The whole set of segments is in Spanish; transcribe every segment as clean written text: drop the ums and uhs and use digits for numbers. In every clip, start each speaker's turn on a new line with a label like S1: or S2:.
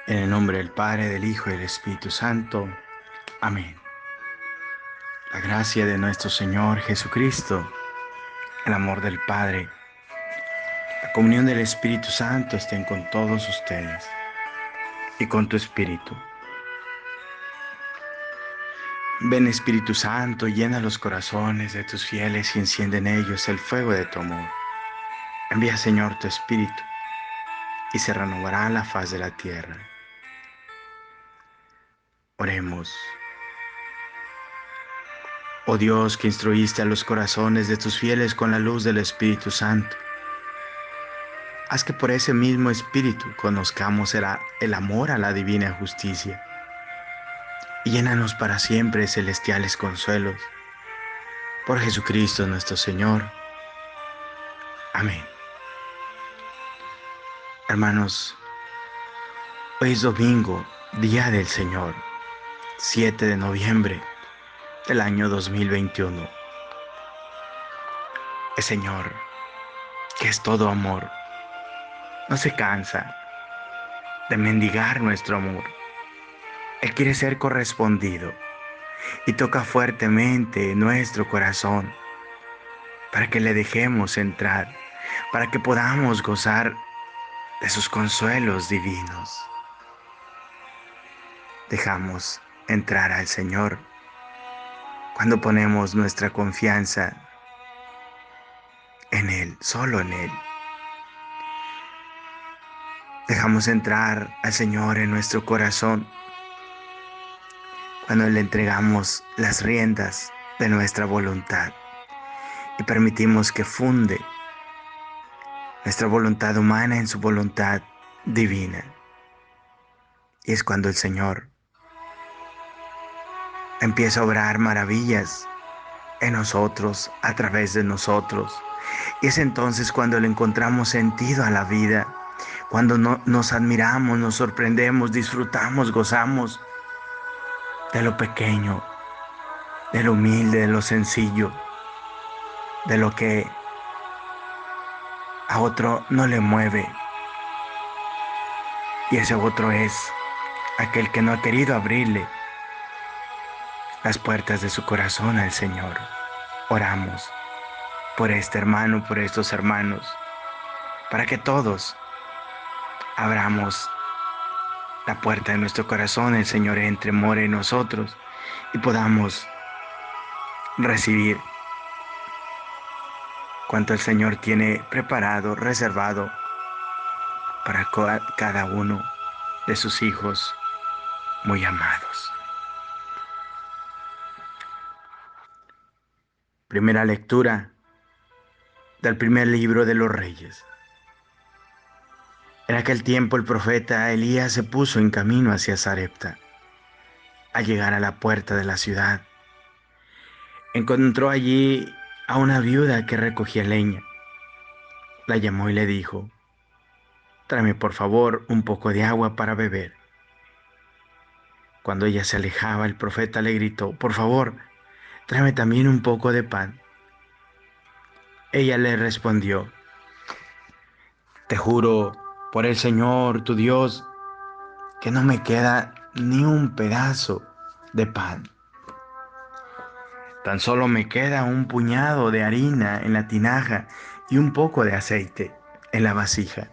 S1: En el nombre del Padre, del Hijo y del Espíritu Santo. Amén. La gracia de nuestro Señor Jesucristo, el amor del Padre, la comunión del Espíritu Santo estén con todos ustedes y con tu Espíritu. Ven, Espíritu Santo, llena los corazones de tus fieles y enciende en ellos el fuego de tu amor. Envía, Señor, tu Espíritu y se renovará la faz de la tierra. Oremos. Oh Dios, que instruiste a los corazones de tus fieles con la luz del Espíritu Santo, haz que por ese mismo Espíritu conozcamos el amor a la divina justicia y llénanos para siempre de celestiales consuelos. Por Jesucristo nuestro Señor. Amén. Hermanos, hoy es domingo, Día del Señor, 7 de noviembre del año 2021. El Señor, que es todo amor, no se cansa de mendigar nuestro amor. Él quiere ser correspondido y toca fuertemente nuestro corazón para que le dejemos entrar, para que podamos gozar de sus consuelos divinos. Dejamos entrar al Señor cuando ponemos nuestra confianza en Él, solo en Él. Dejamos entrar al Señor en nuestro corazón cuando le entregamos las riendas de nuestra voluntad y permitimos que funde nuestra voluntad humana en su voluntad divina. Y es cuando el Señor empieza a obrar maravillas en nosotros, a través de nosotros. Y es entonces cuando le encontramos sentido a la vida, cuando nos admiramos, nos sorprendemos, disfrutamos, gozamos de lo pequeño, de lo humilde, de lo sencillo, de lo que a otro no le mueve. Y ese otro es aquel que no ha querido abrirle las puertas de su corazón al Señor. Oramos por este hermano, por estos hermanos, para que todos abramos la puerta de nuestro corazón, el Señor entre, more en nosotros y podamos recibir cuanto el Señor tiene preparado, reservado para cada uno de sus hijos muy amados. Primera lectura del primer libro de los Reyes. En aquel tiempo el profeta Elías se puso en camino hacia Sarepta. Al llegar a la puerta de la ciudad, encontró allí a una viuda que recogía leña. La llamó y le dijo: «Tráeme por favor un poco de agua para beber». Cuando ella se alejaba, el profeta le gritó: «Por favor, tráeme también un poco de pan». Ella le respondió: «Te juro por el Señor tu Dios que no me queda ni un pedazo de pan. Tan solo me queda un puñado de harina en la tinaja y un poco de aceite en la vasija.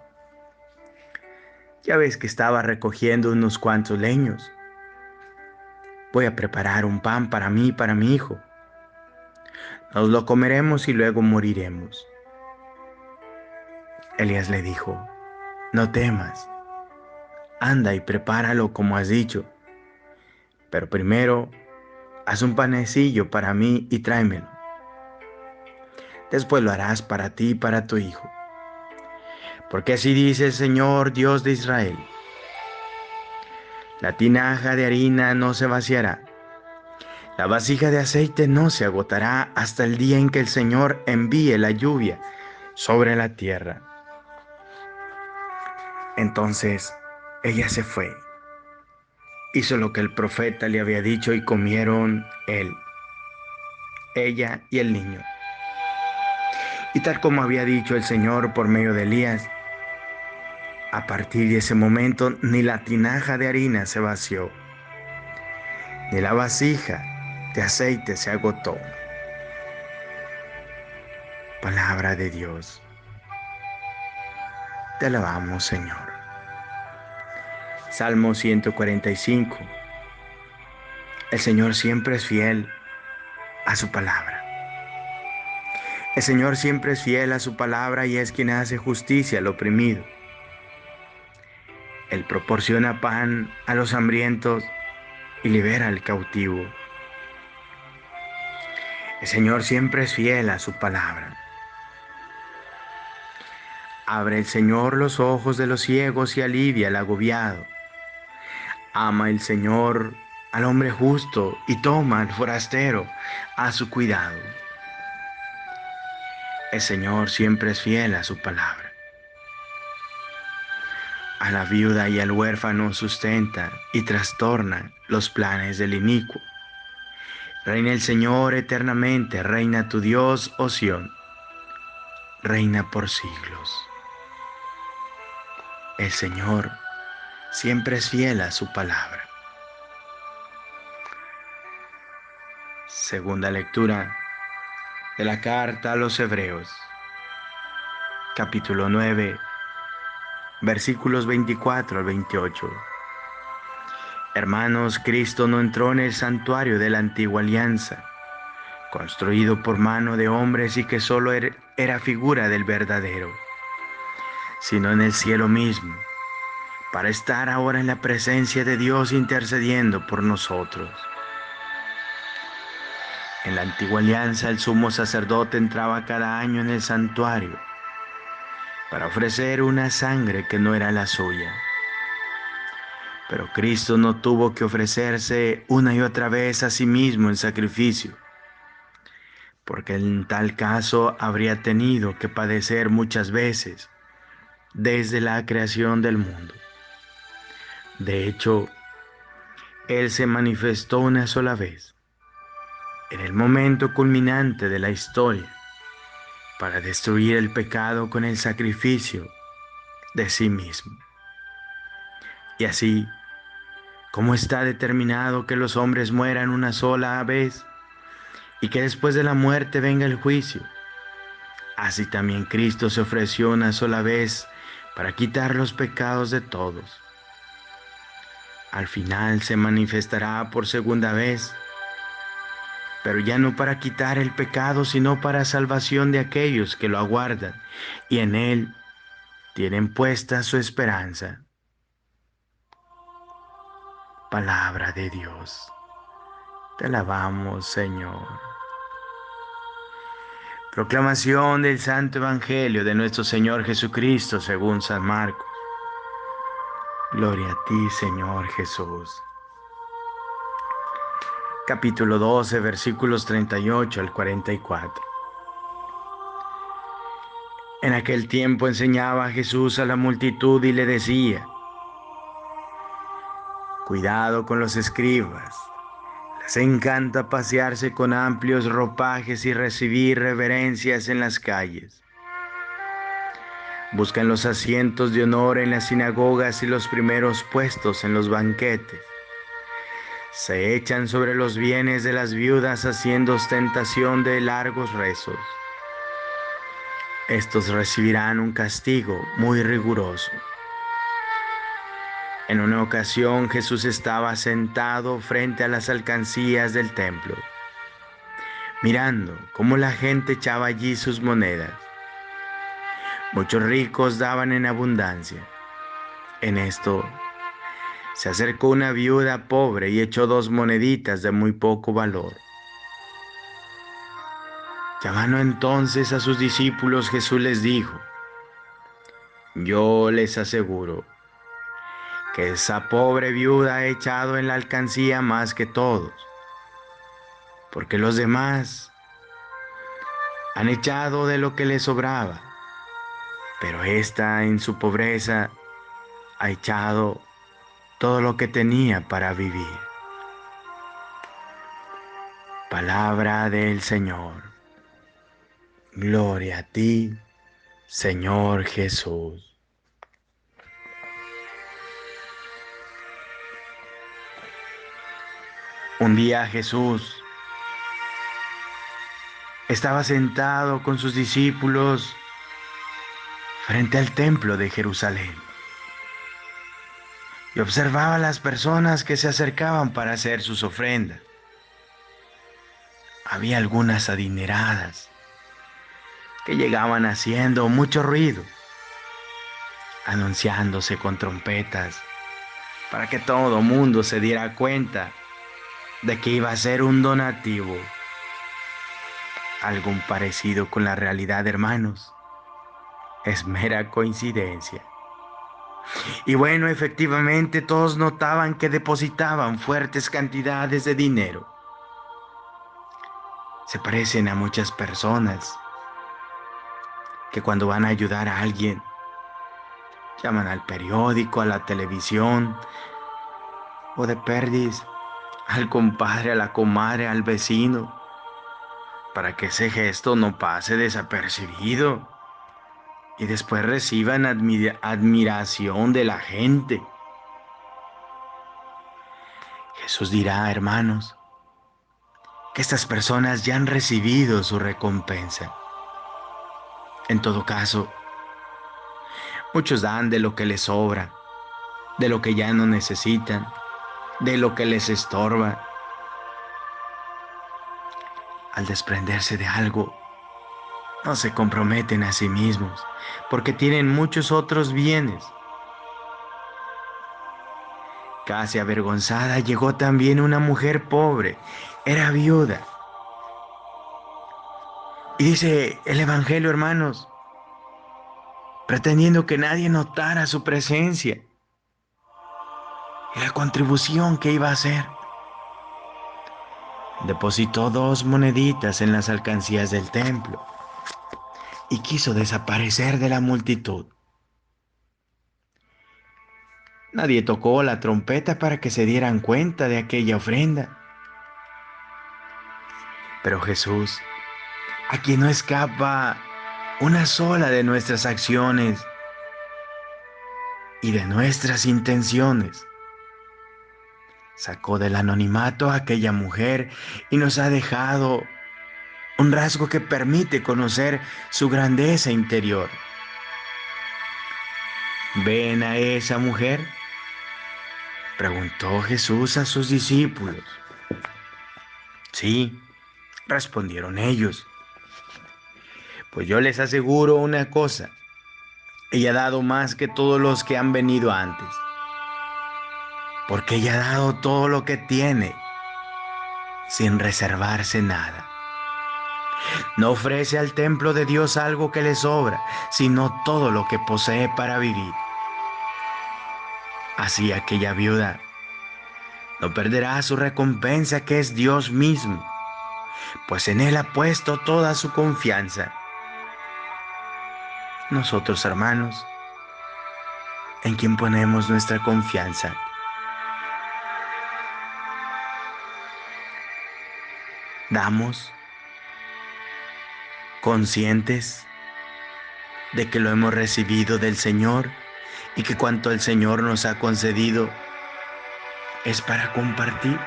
S1: Ya ves que estaba recogiendo unos cuantos leños. Voy a preparar un pan para mí y para mi hijo. Nos lo comeremos y luego moriremos». Elías le dijo: «No temas, anda y prepáralo como has dicho, pero primero haz un panecillo para mí y tráemelo. Después lo harás para ti y para tu hijo. Porque así dice el Señor Dios de Israel: la tinaja de harina no se vaciará, la vasija de aceite no se agotará hasta el día en que el Señor envíe la lluvia sobre la tierra». Entonces ella se fue, hizo lo que el profeta le había dicho y comieron ella y el niño. Y tal como había dicho el Señor por medio de Elías, A partir de ese momento, ni la tinaja de harina se vació, ni la vasija de aceite se agotó. Palabra de Dios. Te alabamos, Señor. Salmo 145. El Señor siempre es fiel a su palabra. El Señor siempre es fiel a su palabra y es quien hace justicia al oprimido. Él proporciona pan a los hambrientos y libera al cautivo. El Señor siempre es fiel a su palabra. Abre el Señor los ojos de los ciegos y alivia al agobiado. Ama el Señor al hombre justo y toma al forastero a su cuidado. El Señor siempre es fiel a su palabra. A la viuda y al huérfano sustenta y trastorna los planes del inicuo. Reina el Señor eternamente, reina tu Dios, oh Sión, reina por siglos. El Señor siempre es fiel a su palabra. Segunda lectura de la carta a los Hebreos, capítulo 9, versículos 24 al 28. Hermanos, Cristo no entró en el santuario de la antigua alianza, construido por mano de hombres y que solo era figura del verdadero, sino en el cielo mismo, para estar ahora en la presencia de Dios intercediendo por nosotros. En la antigua alianza el sumo sacerdote entraba cada año en el santuario para ofrecer una sangre que no era la suya. Pero Cristo no tuvo que ofrecerse una y otra vez a sí mismo en sacrificio, porque en tal caso habría tenido que padecer muchas veces desde la creación del mundo. De hecho, Él se manifestó una sola vez, en el momento culminante de la historia, para destruir el pecado con el sacrificio de sí mismo. Y así, como está determinado que los hombres mueran una sola vez y que después de la muerte venga el juicio, así también Cristo se ofreció una sola vez para quitar los pecados de todos. Al final se manifestará por segunda vez, pero ya no para quitar el pecado, sino para salvación de aquellos que lo aguardan y en Él tienen puesta su esperanza. Palabra de Dios. Te alabamos, Señor. Proclamación del Santo Evangelio de nuestro Señor Jesucristo según San Marcos. Gloria a ti, Señor Jesús. Capítulo 12, versículos 38 al 44. En aquel tiempo enseñaba Jesús a la multitud y le decía: cuidado con los escribas. Les encanta pasearse con amplios ropajes y recibir reverencias en las calles. Buscan los asientos de honor en las sinagogas y los primeros puestos en los banquetes. Se echan sobre los bienes de las viudas haciendo ostentación de largos rezos. Estos recibirán un castigo muy riguroso. En una ocasión Jesús estaba sentado frente a las alcancías del templo, mirando cómo la gente echaba allí sus monedas. Muchos ricos daban en abundancia. En esto se acercó una viuda pobre y echó 2 moneditas de muy poco valor. Llamando entonces a sus discípulos, Jesús les dijo: yo les aseguro que esa pobre viuda ha echado en la alcancía más que todos, porque los demás han echado de lo que les sobraba, pero ésta en su pobreza ha echado todo lo que tenía para vivir. Palabra del Señor. Gloria a ti, Señor Jesús. Un día Jesús estaba sentado con sus discípulos frente al templo de Jerusalén y observaba a las personas que se acercaban para hacer sus ofrendas. Había algunas adineradas que llegaban haciendo mucho ruido, anunciándose con trompetas para que todo mundo se diera cuenta de que iba a ser un donativo. Algo parecido con la realidad, hermanos, es mera coincidencia. Y bueno, efectivamente todos notaban que depositaban fuertes cantidades de dinero. Se parecen a muchas personas que cuando van a ayudar a alguien, llaman al periódico, a la televisión, o de perdiz, al compadre, a la comadre, al vecino, para que ese gesto no pase desapercibido y después reciban admiración de la gente. Jesús dirá, hermanos, que estas personas ya han recibido su recompensa. En todo caso, muchos dan de lo que les sobra, de lo que ya no necesitan, de lo que les estorba. Al desprenderse de algo, no se comprometen a sí mismos, porque tienen muchos otros bienes. Casi avergonzada llegó también una mujer pobre, era viuda. Y dice el Evangelio, hermanos, pretendiendo que nadie notara su presencia y la contribución que iba a hacer, depositó 2 moneditas en las alcancías del templo y quiso desaparecer de la multitud. Nadie tocó la trompeta para que se dieran cuenta de aquella ofrenda. Pero Jesús, a quien no escapa una sola de nuestras acciones y de nuestras intenciones, sacó del anonimato a aquella mujer y nos ha dejado un rasgo que permite conocer su grandeza interior. ¿Ven a esa mujer?, preguntó Jesús a sus discípulos. Sí, respondieron ellos. Pues yo les aseguro una cosa, ella ha dado más que todos los que han venido antes, porque ella ha dado todo lo que tiene, sin reservarse nada. No ofrece al templo de Dios algo que le sobra, sino todo lo que posee para vivir. Así aquella viuda no perderá su recompensa, que es Dios mismo, pues en Él ha puesto toda su confianza. Nosotros, hermanos, ¿en quién ponemos nuestra confianza? ¿Damos conscientes de que lo hemos recibido del Señor y que cuanto el Señor nos ha concedido es para compartir?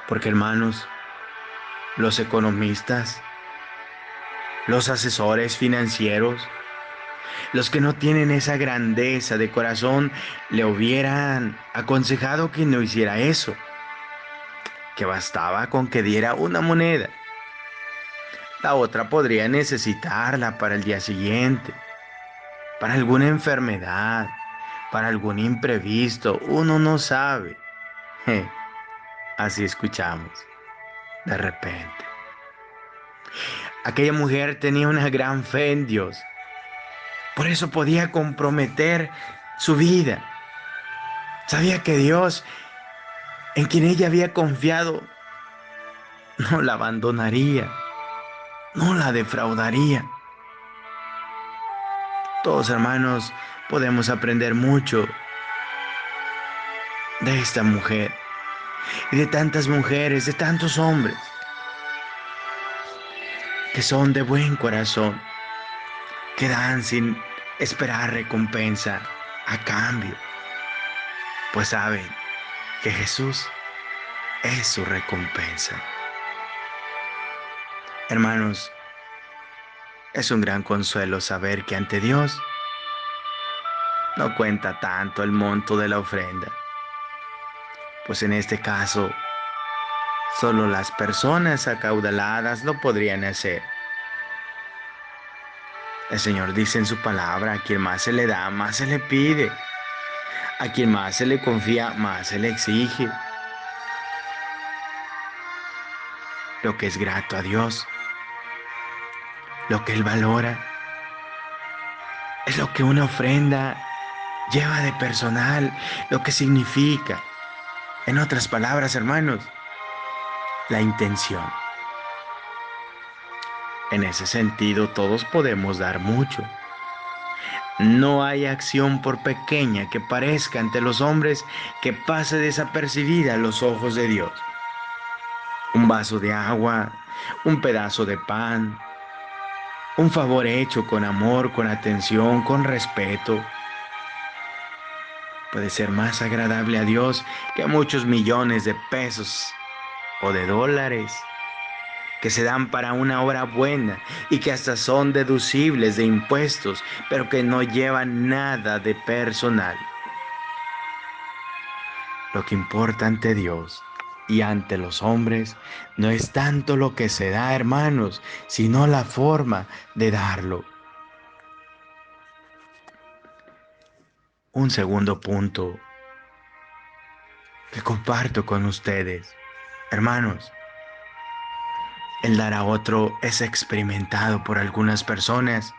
S1: Porque, hermanos, los economistas, los asesores financieros, los que no tienen esa grandeza de corazón, le hubieran aconsejado que no hiciera eso, que bastaba con que diera una moneda. La otra podría necesitarla para el día siguiente, para alguna enfermedad, para algún imprevisto, uno no sabe. Así escuchamos de repente. Aquella mujer tenía una gran fe en Dios, por eso podía comprometer su vida. Sabía que Dios, en quien ella había confiado, no la abandonaría, no la defraudaría. Todos, hermanos, podemos aprender mucho de esta mujer y de tantas mujeres, de tantos hombres que son de buen corazón, que dan sin esperar recompensa a cambio, pues saben que Jesús es su recompensa. Hermanos, es un gran consuelo saber que ante Dios no cuenta tanto el monto de la ofrenda, pues en este caso solo las personas acaudaladas lo podrían hacer. El Señor dice en su palabra: a quien más se le da, más se le pide; a quien más se le confía, más se le exige. Lo que es grato a Dios, lo que Él valora, es lo que una ofrenda lleva de personal, lo que significa. En otras palabras, hermanos, la intención. En ese sentido, todos podemos dar mucho. No hay acción, por pequeña que parezca ante los hombres, que pase desapercibida a los ojos de Dios. Un vaso de agua, un pedazo de pan, un favor hecho con amor, con atención, con respeto, puede ser más agradable a Dios que muchos millones de pesos o de dólares que se dan para una obra buena y que hasta son deducibles de impuestos, pero que no llevan nada de personal. Lo que importa ante Dios y ante los hombres no es tanto lo que se da, hermanos, sino la forma de darlo. Un segundo punto que comparto con ustedes, hermanos: el dar a otro es experimentado por algunas personas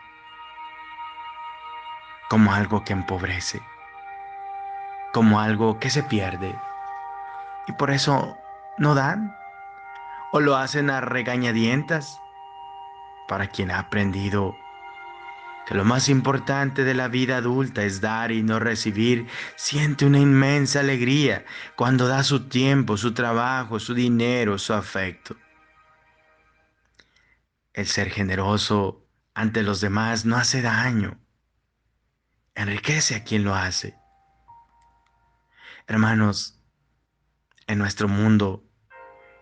S1: como algo que empobrece, como algo que se pierde, y por eso no dan, o lo hacen a regañadientas. Para quien ha aprendido que lo más importante de la vida adulta es dar y no recibir, siente una inmensa alegría cuando da su tiempo, su trabajo, su dinero, su afecto. El ser generoso ante los demás no hace daño, enriquece a quien lo hace. Hermanos, en nuestro mundo,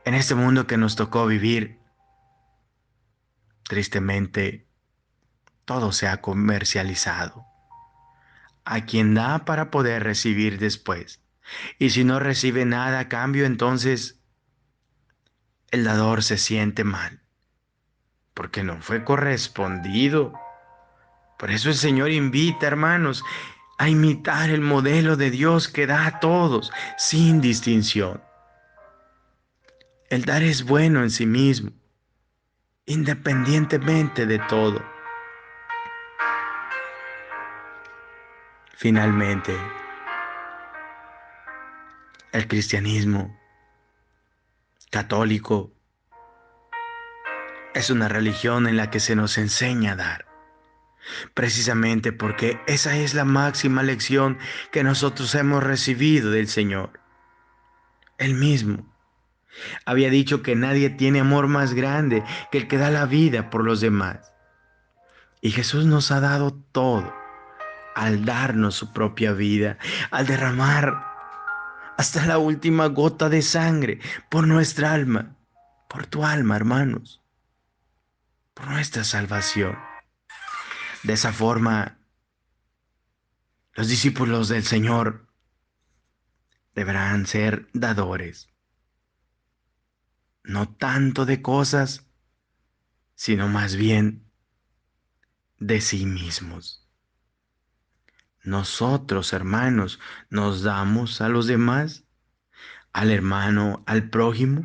S1: en este mundo que nos tocó vivir, tristemente, todo se ha comercializado. A quien da para poder recibir después. Y si no recibe nada a cambio, entonces el dador se siente mal, porque no fue correspondido. Por eso el Señor invita, hermanos, a imitar el modelo de Dios que da a todos, sin distinción. El dar es bueno en sí mismo, independientemente de todo. Finalmente, el cristianismo católico es una religión en la que se nos enseña a dar, precisamente porque esa es la máxima lección que nosotros hemos recibido del Señor. Él mismo había dicho que nadie tiene amor más grande que el que da la vida por los demás. Y Jesús nos ha dado todo al darnos su propia vida, al derramar hasta la última gota de sangre por nuestra alma, por tu alma, hermanos, por nuestra salvación. De esa forma, los discípulos del Señor deberán ser dadores, no tanto de cosas, sino más bien de sí mismos. Nosotros, hermanos, nos damos a los demás, al hermano, al prójimo.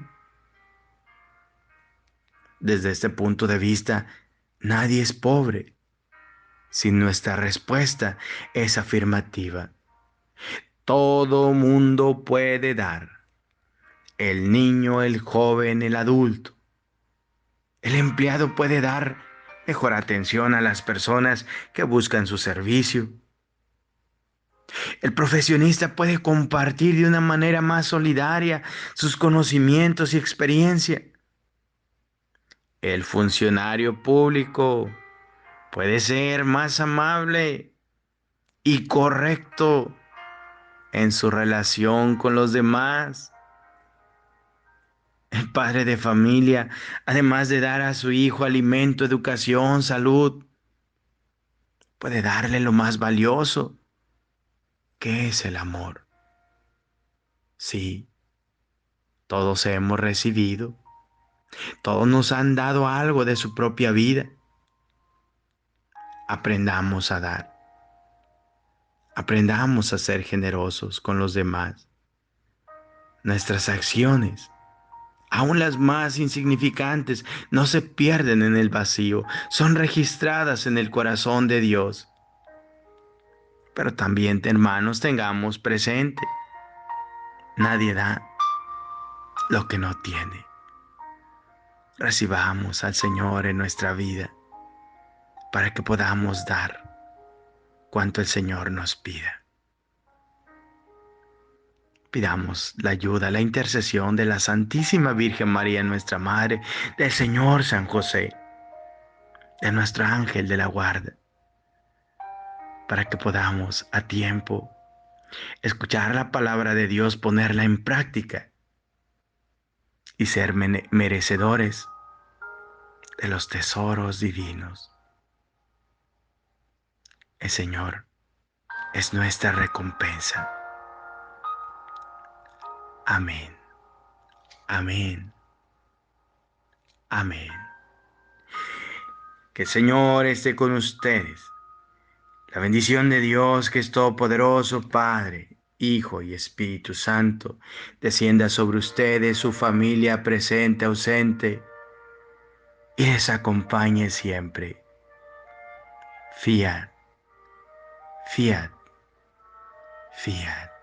S1: Desde este punto de vista, nadie es pobre si nuestra respuesta es afirmativa. Todo mundo puede dar. El niño, el joven, el adulto. El empleado puede dar mejor atención a las personas que buscan su servicio. El profesionista puede compartir de una manera más solidaria sus conocimientos y experiencia. El funcionario público puede ser más amable y correcto en su relación con los demás. El padre de familia, además de dar a su hijo alimento, educación, salud, puede darle lo más valioso, que es el amor. Sí, todos hemos recibido, todos nos han dado algo de su propia vida. Aprendamos a dar, aprendamos a ser generosos con los demás. Nuestras acciones, aun las más insignificantes, no se pierden en el vacío, son registradas en el corazón de Dios. Pero también, hermanos, tengamos presente, nadie da lo que no tiene. Recibamos al Señor en nuestra vida para que podamos dar cuanto el Señor nos pida. Pidamos la ayuda, la intercesión de la Santísima Virgen María, nuestra Madre, del Señor San José, de nuestro ángel de la guarda, para que podamos a tiempo escuchar la palabra de Dios, ponerla en práctica y ser merecedores de los tesoros divinos. El Señor es nuestra recompensa. Amén, amén, amén. Que el Señor esté con ustedes. La bendición de Dios, que es todopoderoso, Padre, Hijo y Espíritu Santo, descienda sobre ustedes, su familia presente, ausente, y les acompañe siempre. Fiat, fiat, fiat.